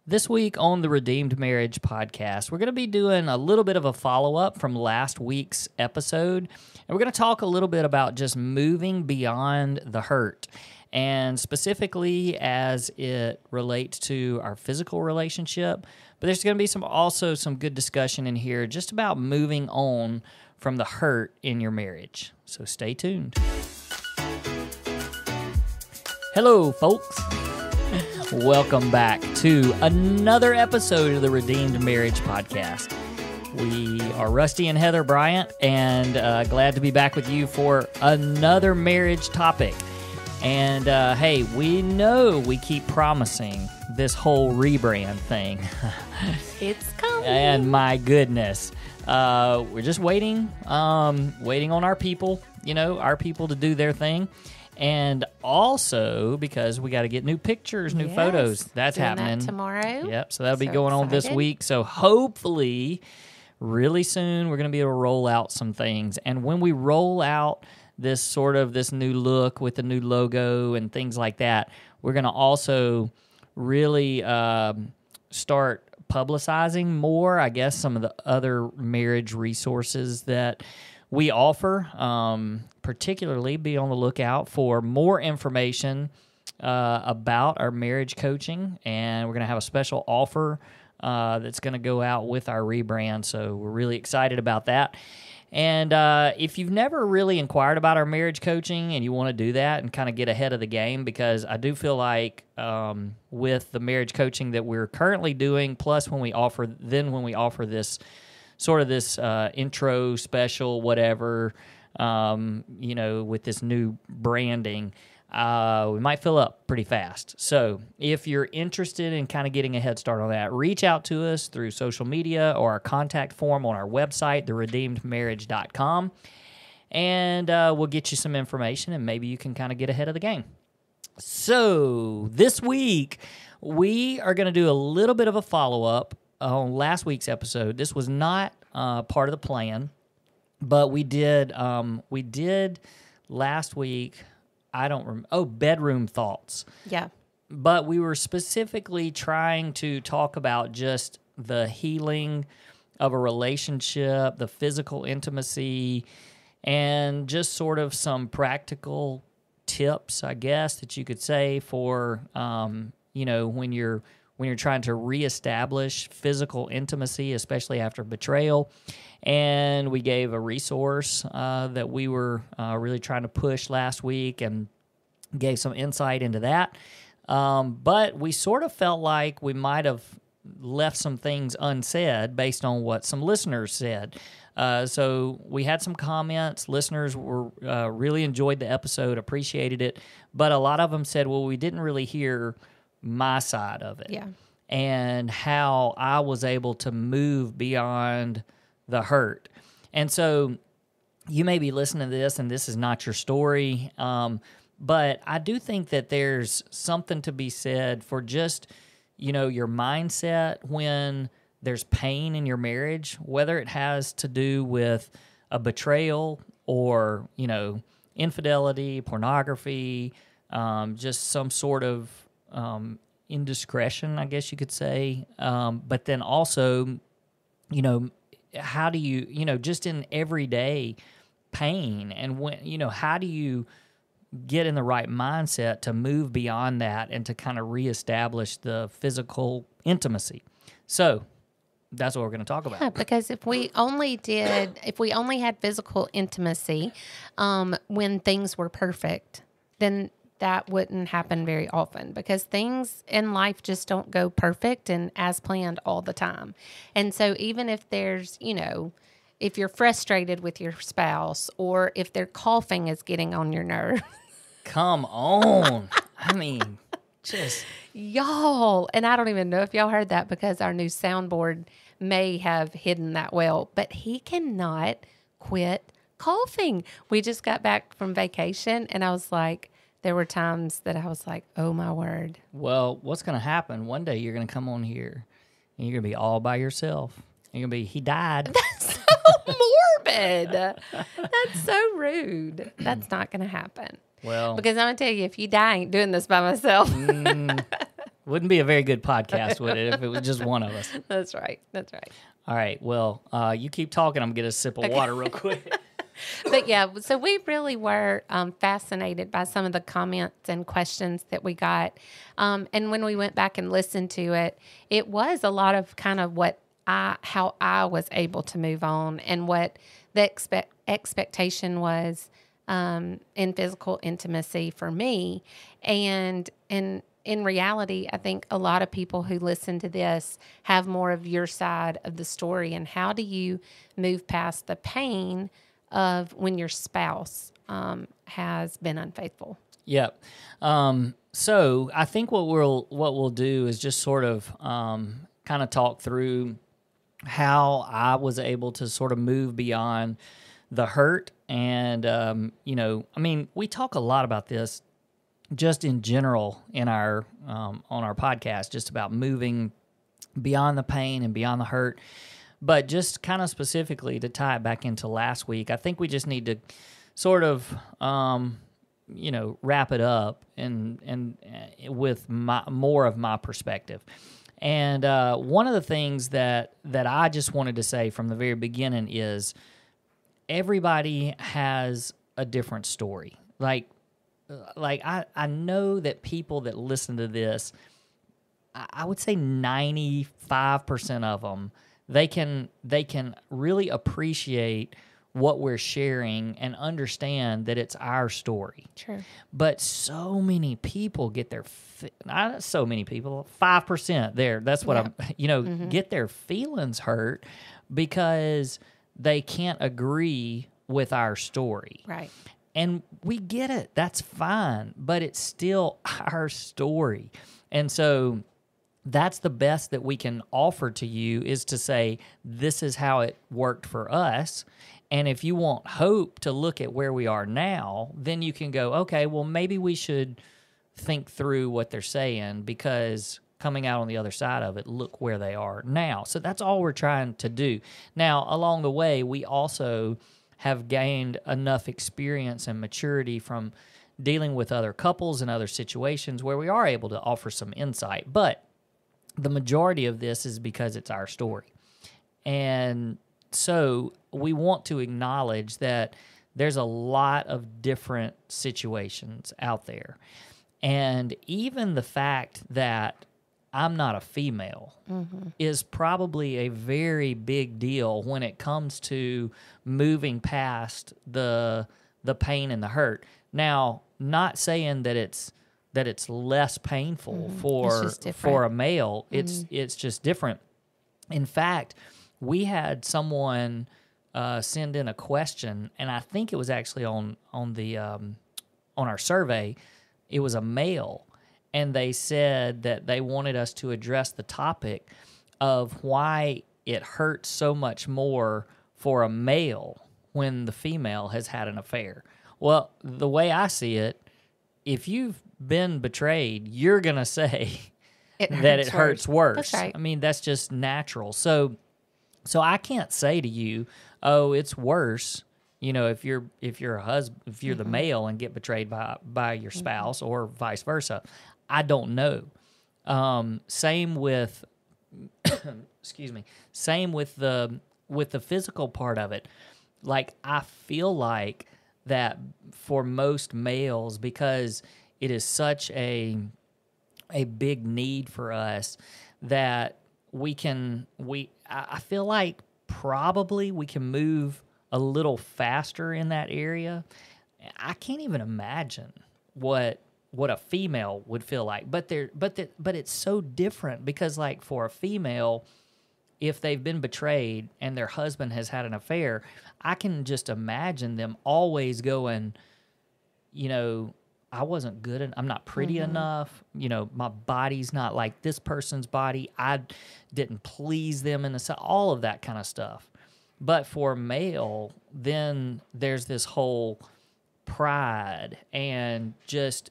This week on the Redeemed Marriage podcast, we're going to be doing a little bit of a follow-up from last week's episode, and we're going to talk a little bit about just moving beyond the hurt, and specifically as it relates to our physical relationship. But there's going to be also some good discussion in here just about moving on from the hurt in your marriage. So stay tuned. Hello, folks. Welcome back to another episode of the Redeemed Marriage Podcast. We are Rusty and Heather Bryant, and glad to be back with you for another marriage topic. And hey, we know we keep promising this whole rebrand thing. It's coming. And my goodness, we're just waiting on our people, our people to do their thing. And also, because we got to get new pictures, new photos. That's happening. That tomorrow. Yep, so that'll be going on this week. So hopefully, really soon, we're going to be able to roll out some things. And when we roll out this new look with the new logo and things like that, we're going to also really start publicizing more, I guess, some of the other marriage resources that we offer. Particularly be on the lookout for more information about our marriage coaching, and we're going to have a special offer that's going to go out with our rebrand, so we're really excited about that. And if you've never really inquired about our marriage coaching and you want to do that and kind of get ahead of the game, because I do feel like with the marriage coaching that we're currently doing, plus when we offer this sort of this intro special, whatever, with this new branding, we might fill up pretty fast. So if you're interested in kind of getting a head start on that, reach out to us through social media or our contact form on our website, theredeemedmarriage.com, and we'll get you some information, and maybe you can kind of get ahead of the game. So this week, we are going to do a little bit of a follow-up on last week's episode. This was not part of the plan, but we did last week. I don't remember. Oh, bedroom thoughts. Yeah. But we were specifically trying to talk about just the healing of a relationship, the physical intimacy, and just sort of some practical tips, I guess, that you could say for when you're trying to reestablish physical intimacy, especially after betrayal. And we gave a resource that we were really trying to push last week and gave some insight into that. But we sort of felt like we might have left some things unsaid based on what some listeners said. So we had some comments. Listeners were really enjoyed the episode, appreciated it. But a lot of them said, well, we didn't really hear my side of it. Yeah. And how I was able to move beyond the hurt. And so you may be listening to this and this is not your story, but I do think that there's something to be said for just, your mindset when there's pain in your marriage, whether it has to do with a betrayal or, infidelity, pornography, just some sort of indiscretion, I guess you could say. But then also, how do you, just in everyday pain, and when, how do you get in the right mindset to move beyond that and to kind of reestablish the physical intimacy? So that's what we're going to talk about. Yeah, because if we only had physical intimacy when things were perfect, then that wouldn't happen very often, because things in life just don't go perfect and as planned all the time. And so even if there's, if you're frustrated with your spouse, or if their coughing is getting on your nerve. Come on. I mean, just. Y'all, and I don't even know if y'all heard that, because our new soundboard may have hidden that well, but he cannot quit coughing. We just got back from vacation, and I was like, there were times that I was like, oh my word. Well, what's going to happen? One day you're going to come on here and you're going to be all by yourself. You're going to be, he died. That's so morbid. That's so rude. That's not going to happen. Well, because I'm going to tell you, if you die, I ain't doing this by myself. Wouldn't be a very good podcast, would it, if it was just one of us? That's right. That's right. All right. Well, you keep talking. I'm going to get a sip of water real quick. But yeah, so we really were fascinated by some of the comments and questions that we got. And when we went back and listened to it, it was a lot of kind of how I was able to move on and what the expectation was in physical intimacy for me. And in reality, I think a lot of people who listen to this have more of your side of the story. And how do you move past the pain of when your spouse has been unfaithful? Yep. So I think what we'll do is just sort of kind of talk through how I was able to sort of move beyond the hurt. And, we talk a lot about this just in general in our on our podcast, just about moving beyond the pain and beyond the hurt. But just kind of specifically to tie it back into last week, I think we just need to sort of, wrap it up and with more of my perspective. And one of the things that I just wanted to say from the very beginning is everybody has a different story. Like I know that people that listen to this, I would say 95% of them, they can really appreciate what we're sharing and understand that it's our story. True. But so many people get their not so many people, 5% there. That's what I'm get their feelings hurt because they can't agree with our story. Right. And we get it. That's fine, but it's still our story. And so that's the best that we can offer to you, is to say, this is how it worked for us. And if you want hope to look at where we are now, then you can go, okay, well, maybe we should think through what they're saying, because coming out on the other side of it, look where they are now. So that's all we're trying to do. Now, along the way, we also have gained enough experience and maturity from dealing with other couples and other situations where we are able to offer some insight. But the majority of this is because it's our story. And so we want to acknowledge that there's a lot of different situations out there. And even the fact that I'm not a female is probably a very big deal when it comes to moving past the pain and the hurt. Now, not saying that it's less painful for a male. It's just different. In fact, we had someone send in a question, and I think it was actually on our survey. It was a male, and they said that they wanted us to address the topic of why it hurts so much more for a male when the female has had an affair. Well, the way I see it, if you've been betrayed, you're going to say that it hurts worse. That's right. I mean, that's just natural. So I can't say to you, oh, it's worse, if you're a husband, if you're the male and get betrayed by your spouse, or vice versa. I don't know. Same with excuse me. Same with the physical part of it. Like, I feel like that for most males, because it is such a big need for us, that I feel like probably we can move a little faster in that area. I can't even imagine what a female would feel like, but it's so different, because like for a female, if they've been betrayed and their husband has had an affair, I can just imagine them always going, I wasn't good, I'm not pretty enough, my body's not like this person's body, I didn't please them in all of that kind of stuff. But for a male, then there's this whole pride and just,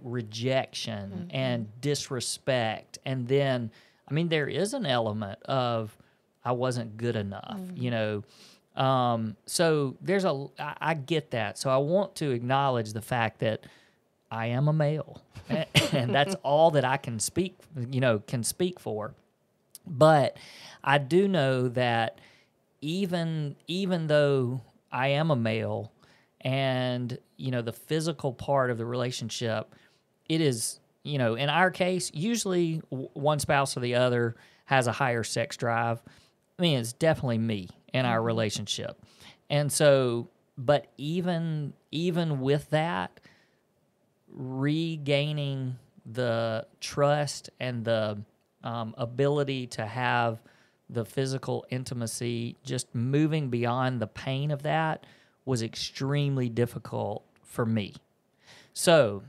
rejection and disrespect. And then, there is an element of, I wasn't good enough, So I get that. So I want to acknowledge the fact that I am a male, and that's all that I can speak for. But I do know that even though I am a male, and the physical part of the relationship, it is, in our case, usually one spouse or the other has a higher sex drive. I mean, it's definitely me in our relationship. And so, but even with that, regaining the trust and the ability to have the physical intimacy, just moving beyond the pain of that, was extremely difficult for me. So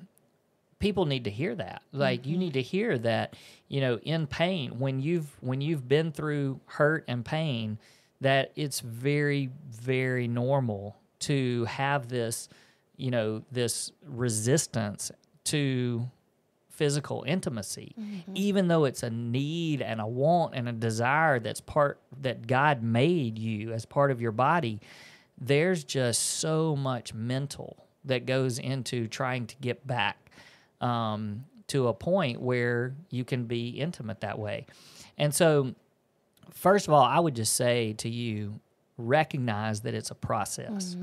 people need to hear that. Like, you need to hear that, in pain, when you've been through hurt and pain, that it's very, very normal to have this, this resistance to physical intimacy, even though it's a need and a want and a desire that God made you as part of your body. There's just so much mental that goes into trying to get back to a point where you can be intimate that way. And so, first of all, I would just say to you, recognize that it's a process,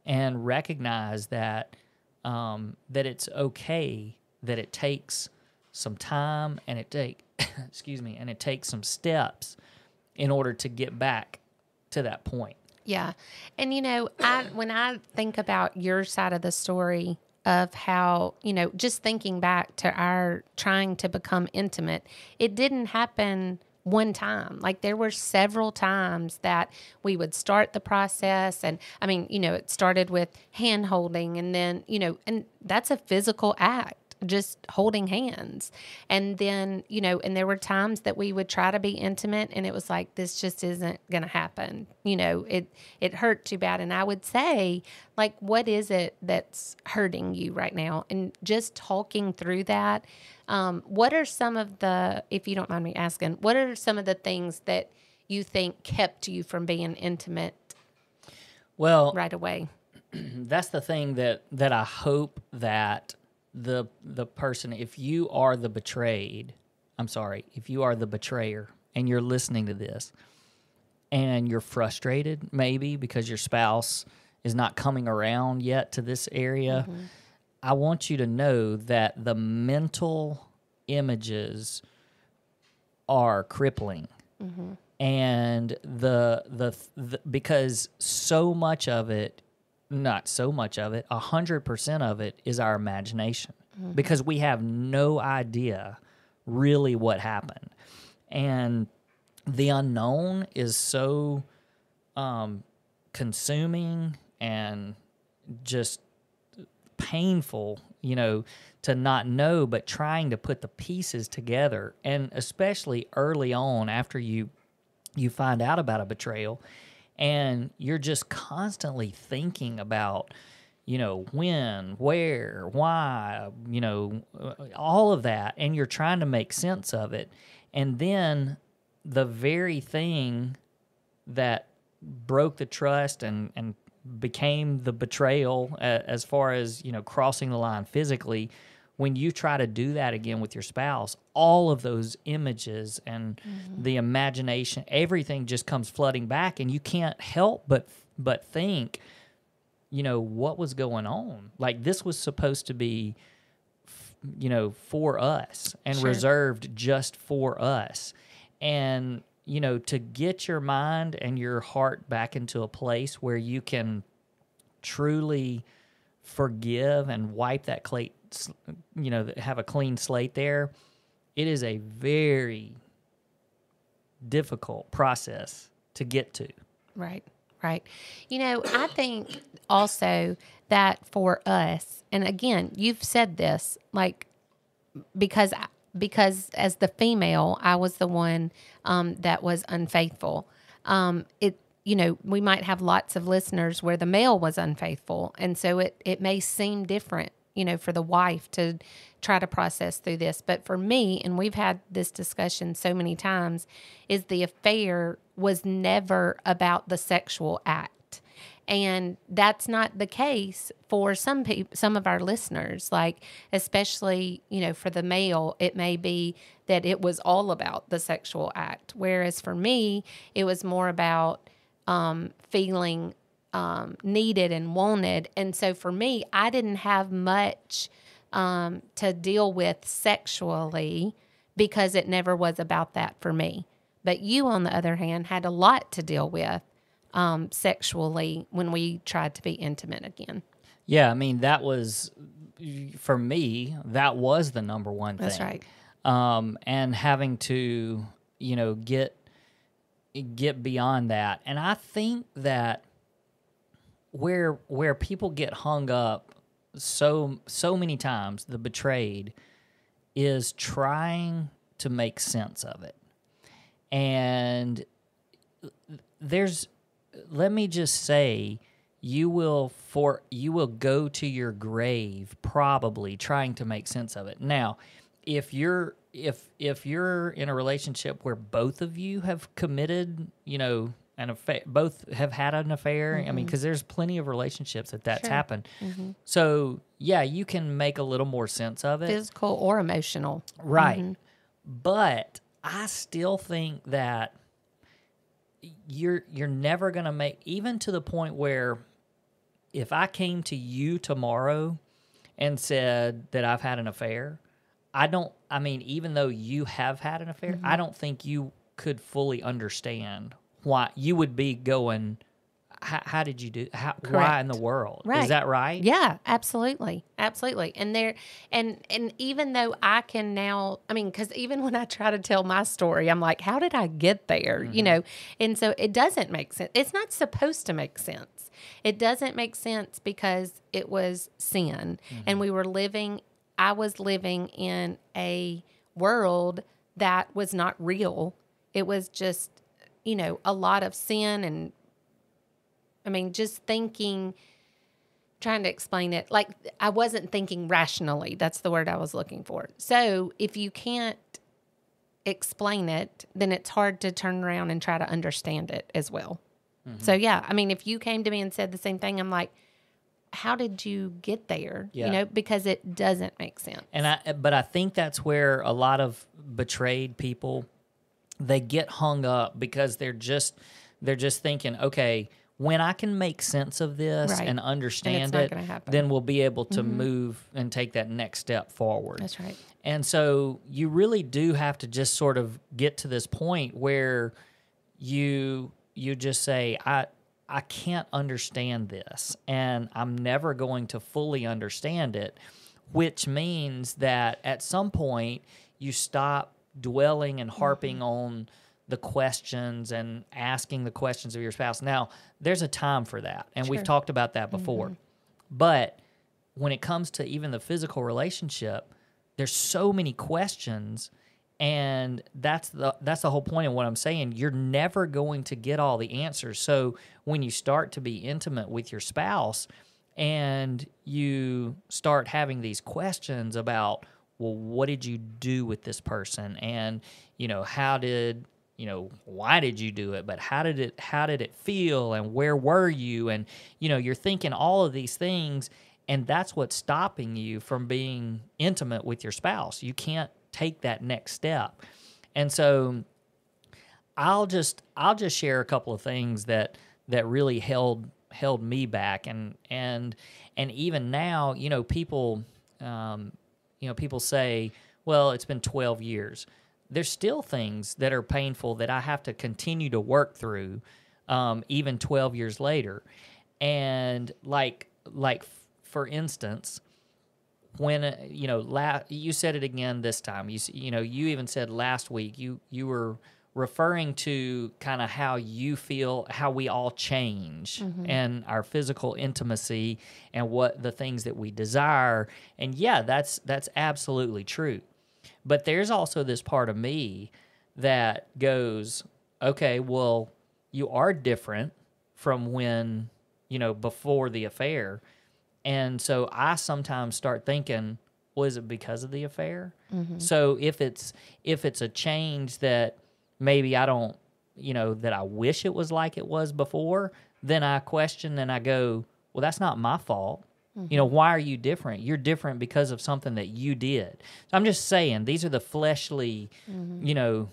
and recognize that that it's okay, that it takes some time, and it takes some steps in order to get back to that point. Yeah. And, when I think about your side of the story of how, just thinking back to our trying to become intimate, it didn't happen one time. Like, there were several times that we would start the process. And I mean, it started with hand holding, and then, and that's a physical act, just holding hands. And then, and there were times that we would try to be intimate, and it was like, this just isn't going to happen. It hurt too bad. And I would say, like, what is it that's hurting you right now? And just talking through that. What are some of the, if you don't mind me asking, what are some of the things that you think kept you from being intimate right away? That's the thing that I hope that the person, if you are the betrayer, and you're listening to this, and you're frustrated maybe because your spouse is not coming around yet to this area, I want you to know that the mental images are crippling. And the because so much of it, not so much of it, 100% of it is our imagination, because we have no idea really what happened. And the unknown is so consuming and just painful, to not know, but trying to put the pieces together. And especially early on, after you find out about a betrayal, and you're just constantly thinking about, when, where, why, all of that, and you're trying to make sense of it. And then the very thing that broke the trust and became the betrayal, as far as, crossing the line physically, when you try to do that again with your spouse, all of those images and the imagination, everything just comes flooding back, and you can't help but think, what was going on? Like, this was supposed to be, for us and reserved just for us. And, to get your mind and your heart back into a place where you can truly forgive and wipe that slate, have a clean slate there, it is a very difficult process to get to. Right. I think also that for us, and again, you've said this, like, because as the female, I was the one that was unfaithful. We might have lots of listeners where the male was unfaithful, and so it may seem different, for the wife to try to process through this. But for me, and we've had this discussion so many times, is the affair was never about the sexual act. And that's not the case for some people, some of our listeners, like especially, for the male, it may be that it was all about the sexual act. Whereas for me, it was more about feeling needed and wanted. And so for me, I didn't have much to deal with sexually because it never was about that for me. But you, on the other hand, had a lot to deal with sexually when we tried to be intimate again. Yeah, I mean, that was, for me, that was the number one thing. That's right. And having to, get beyond that. And I think that where people get hung up so many times, the betrayed, is trying to make sense of it. And let me just say, you will go to your grave probably trying to make sense of it. Now, if you're in a relationship where both of you have committed, an affair, both have had an affair. Mm-hmm. I mean, because there's plenty of relationships that's sure. happened. Mm-hmm. So yeah, you can make a little more sense of it, physical or emotional, right? Mm-hmm. But I still think that you're never going to make, even to the point where if I came to you tomorrow and said that I've had an affair, even though you have had an affair, mm-hmm. I don't think you could fully understand why you would be going, how did you do? Why in the world? Right. Is that right? Yeah, absolutely. Absolutely. And even though I can now, because even when I try to tell my story, I'm like, how did I get there? Mm-hmm. And so it doesn't make sense. It's not supposed to make sense. It doesn't make sense because it was sin. Mm-hmm. And I was living in a world that was not real. It was just, a lot of sin and just thinking, trying to explain it, like I wasn't thinking rationally. That's the word I was looking for. So if you can't explain it, then it's hard to turn around and try to understand it as well. Mm-hmm. So yeah, if you came to me and said the same thing, I'm like, how did you get there? Yeah. Because it doesn't make sense. But I think that's where a lot of betrayed people, they get hung up because they're just thinking, okay, when I can make sense of this right. and understand it, then we'll be able to mm-hmm. move and take that next step forward. That's right. And so you really do have to just sort of get to this point where you just say, I can't understand this, and I'm never going to fully understand it, which means that at some point you stop dwelling and harping mm-hmm. on the questions and asking the questions of your spouse. Now, there's a time for that, and sure. we've talked about that before. Mm-hmm. But when it comes to even the physical relationship, there's so many questions, and that's the whole point of what I'm saying. You're never going to get all the answers. So when you start to be intimate with your spouse and you start having these questions about, well, what did you do with this person? And, why did you do it? But how did it feel? And where were you? And, you're thinking all of these things, and that's what's stopping you from being intimate with your spouse. You can't take that next step. And so I'll just share a couple of things that really held me back. And even now, people say, well, it's been 12 years. There's still things that are painful that I have to continue to work through, even 12 years later. And like for instance, when you said it again this time. You even said last week you were referring to kind of how you feel, how we all change mm-hmm. and our physical intimacy and what the things that we desire. And yeah, that's absolutely true. But there's also this part of me that goes, okay, well, you are different from when, before the affair. And so I sometimes start thinking, well, is it because of the affair? Mm-hmm. So if it's a change that maybe I don't, that I wish it was like it was before, then I question and I go, well, that's not my fault. Why are you different? You're different because of something that you did. So I'm just saying, these are the fleshly, the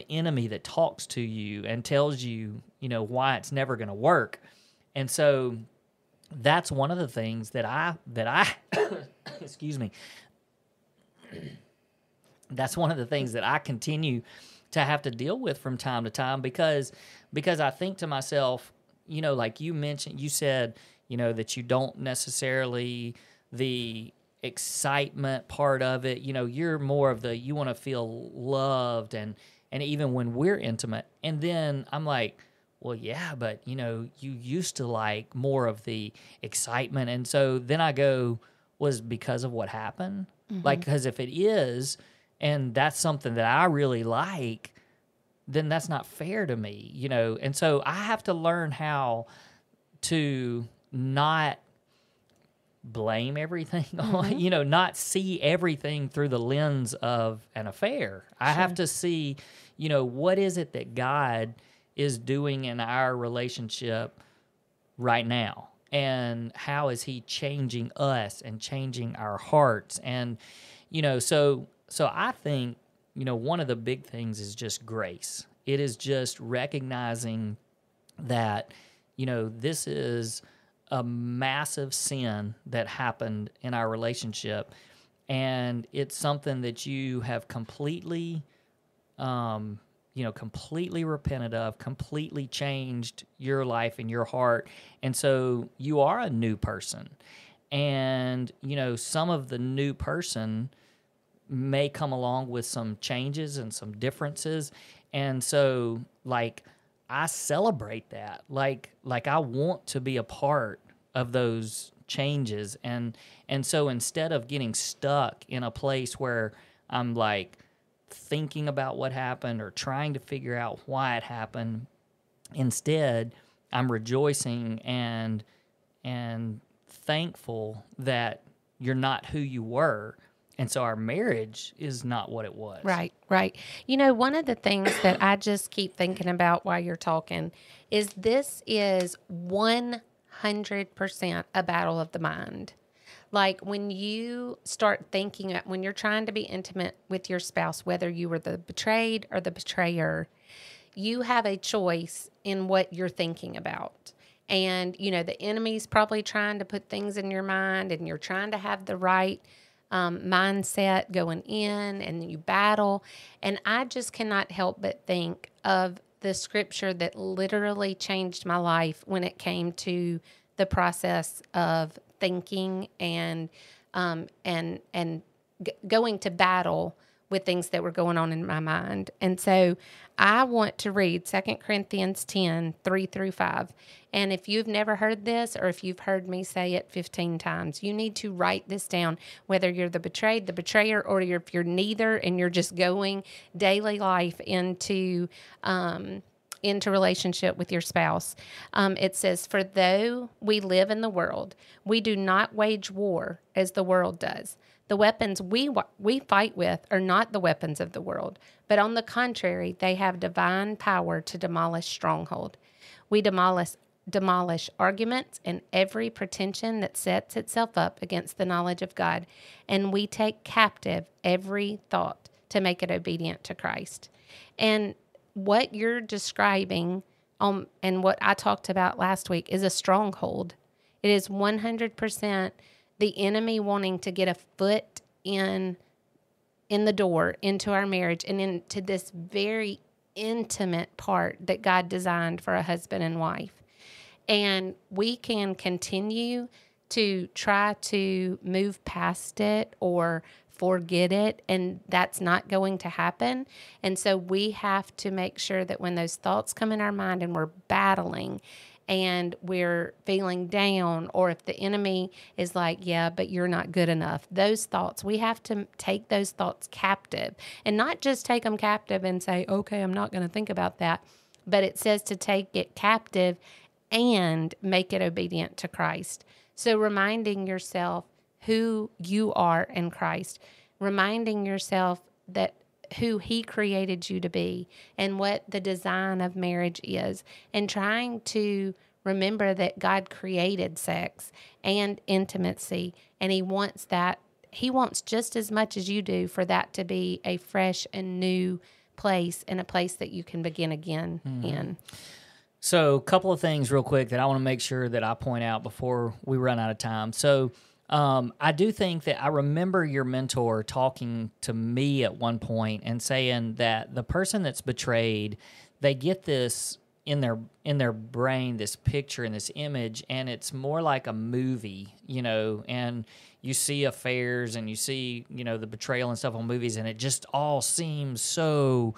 enemy that talks to you and tells you, why it's never going to work. And so that's one of the things that I excuse me. That's one of the things that I continue to have to deal with from time to time because I think to myself, like you mentioned, you said, that you don't necessarily the excitement part of it. You're more of you want to feel loved and even when we're intimate. And then I'm like, well, yeah, but you used to like more of the excitement. And so then I go, was because of what happened? Like, because if it is, and that's something that I really like, then that's not fair to me, And so I have to learn how to not blame everything on, not see everything through the lens of an affair. I have to see, what is it that God is doing in our relationship right now? And how is he changing us and changing our hearts? And, so I think, one of the big things is just grace. It is just recognizing that, this is a massive sin that happened in our relationship. And it's something that you have completely, completely repented of, completely changed your life and your heart. And so you are a new person. And, some of the new person may come along with some changes and some differences. And so, like, I celebrate that. Like I want to be a part of those changes. And so instead of getting stuck in a place where I'm like thinking about what happened or trying to figure out why it happened, instead I'm rejoicing and thankful that you're not who you were. And so our marriage is not what it was. Right. One of the things that I just keep thinking about while you're talking is this is 100% a battle of the mind. Like when you start thinking, when you're trying to be intimate with your spouse, whether you were the betrayed or the betrayer, you have a choice in what you're thinking about. And, the enemy's probably trying to put things in your mind and you're trying to have the right mindset going in and you battle. And I just cannot help but think of the scripture that literally changed my life when it came to the process of thinking and going to battle with things that were going on in my mind. And so I want to read 2 Corinthians 10, 3-5. And if you've never heard this, or if you've heard me say it 15 times, you need to write this down, whether you're the betrayed, the betrayer, or if you're neither, and you're just going daily life into relationship with your spouse. It says, "For though we live in the world, we do not wage war as the world does. The weapons we fight with are not the weapons of the world, but on the contrary, they have divine power to demolish stronghold. We demolish arguments and every pretension that sets itself up against the knowledge of God, and we take captive every thought to make it obedient to Christ." And what you're describing and what I talked about last week is a stronghold. It is 100% the enemy wanting to get a foot in the door into our marriage and into this very intimate part that God designed for a husband and wife. And we can continue to try to move past it or forget it, and that's not going to happen. And so we have to make sure that when those thoughts come in our mind and we're battling and we're feeling down, or if the enemy is like, yeah, but you're not good enough, those thoughts, we have to take those thoughts captive, and not just take them captive and say, okay, I'm not going to think about that. But it says to take it captive and make it obedient to Christ. So reminding yourself who you are in Christ, reminding yourself that who he created you to be and what the design of marriage is, and trying to remember that God created sex and intimacy, and He wants that. He wants just as much as you do for that to be a fresh and new place, and a place that you can begin again in. So, a couple of things real quick that I want to make sure that I point out before we run out of time. So, I do think that I remember your mentor talking to me at one point and saying that the person that's betrayed, they get this in their brain, this picture and this image, and it's more like a movie, and you see affairs and you see, the betrayal and stuff on movies, and it just all seems so,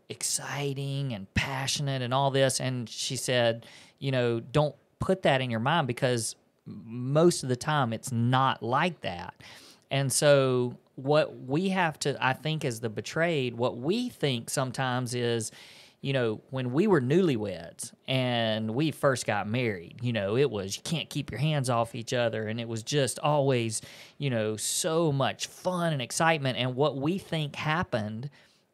exciting and passionate and all this. And she said, don't put that in your mind, because most of the time it's not like that. And so what we have to, I think, as the betrayed, what we think sometimes is, when we were newlyweds and we first got married, it was, you can't keep your hands off each other. And it was just always, so much fun and excitement. And what we think happened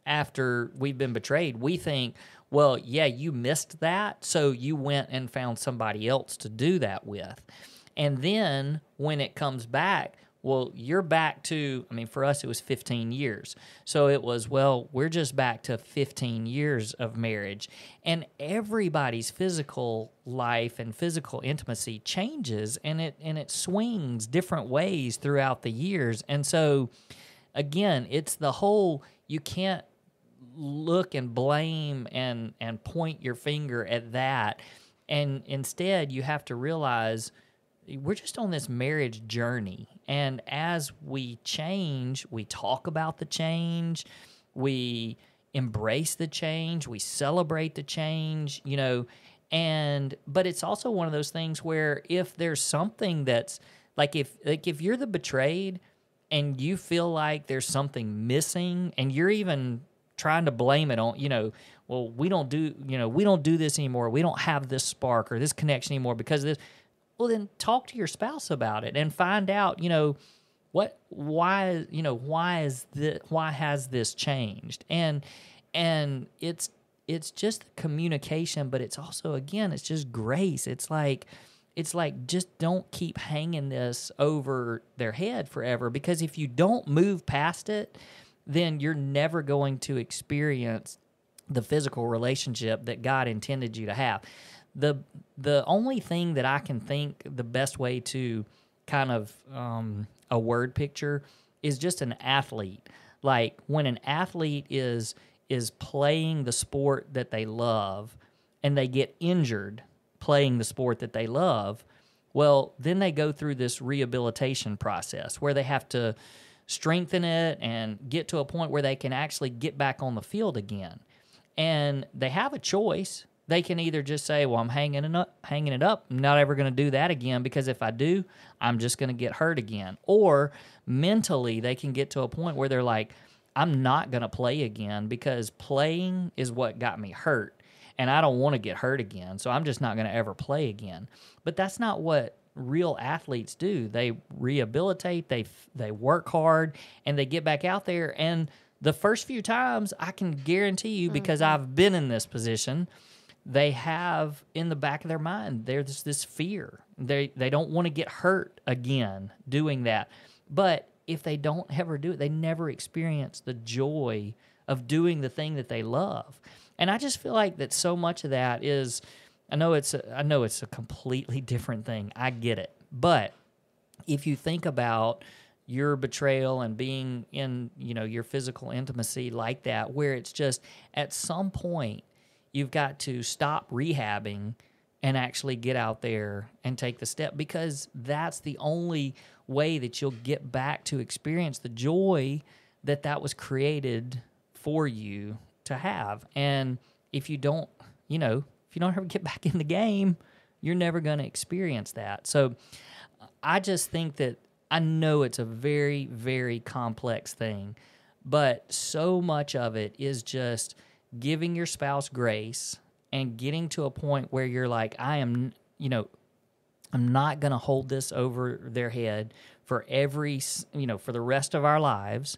after we've been betrayed, we think, well, yeah, you missed that, so you went and found somebody else to do that with. And then when it comes back, well, you're back to, for us, it was 15 years. So it was, well, we're just back to 15 years of marriage. And everybody's physical life and physical intimacy changes, and it swings different ways throughout the years. And so, again, it's the whole, you can't look and blame and point your finger at that. And instead, you have to realize we're just on this marriage journey. And as we change, we talk about the change, we embrace the change, we celebrate the change, but it's also one of those things where if there's something that's if you're the betrayed and you feel like there's something missing, and you're even trying to blame it on, well, we don't do this anymore, we don't have this spark or this connection anymore because of this. Well, then talk to your spouse about it and find out, why has this changed? And it's just the communication, but it's also, again, it's just grace. It's like just don't keep hanging this over their head forever, because if you don't move past it, then you're never going to experience the physical relationship that God intended you to have. The only thing that I can think the best way to kind of a word picture is just an athlete. Like when an athlete is playing the sport that they love and they get injured playing the sport that they love, well, then they go through this rehabilitation process where they have to strengthen it and get to a point where they can actually get back on the field again. And they have a choice. They can either just say, well, I'm hanging it up. I'm not ever going to do that again, because if I do, I'm just going to get hurt again. Or mentally, they can get to a point where they're like, I'm not going to play again because playing is what got me hurt, and I don't want to get hurt again, so I'm just not going to ever play again. But that's not what real athletes do. They rehabilitate, they work hard, and they get back out there. And the first few times, I can guarantee you, because I've been in this position, they have in the back of their mind, there's this fear. They don't want to get hurt again doing that. But if they don't ever do it, they never experience the joy of doing the thing that they love. And I just feel like that so much of that is, I know it's a completely different thing. I get it. But if you think about your betrayal and being in, your physical intimacy like that, where it's just at some point you've got to stop rehabbing and actually get out there and take the step, because that's the only way that you'll get back to experience the joy that was created for you to have. And if you don't, ever get back in the game, you're never going to experience that. So I just think that, I know it's a very, very complex thing, but so much of it is just giving your spouse grace and getting to a point where you're like, I'm not going to hold this over their head for for the rest of our lives.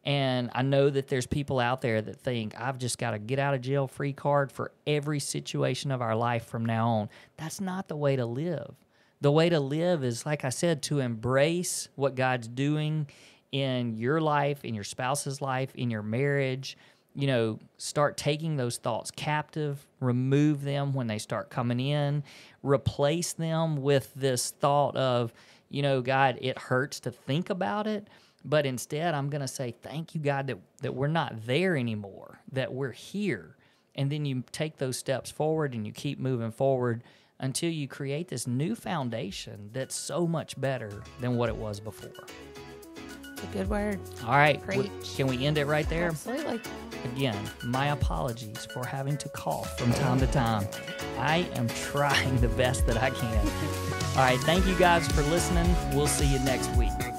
And I know that there's people out there that think, I've just got to get out of jail free card for every situation of our life from now on. That's not the way to live. The way to live is, like I said, to embrace what God's doing in your life, in your spouse's life, in your marriage. You know, start taking those thoughts captive, remove them when they start coming in, replace them with this thought of, you know, God, it hurts to think about it, but instead I'm going to say, thank you, God, that we're not there anymore, that we're here. And then you take those steps forward and you keep moving forward until you create this new foundation that's so much better than what it was before. It's a good word. All right. Preach. Can we end it right there? Absolutely. Again, my apologies for having to cough from time to time. I am trying the best that I can. All right. Thank you guys for listening. We'll see you next week.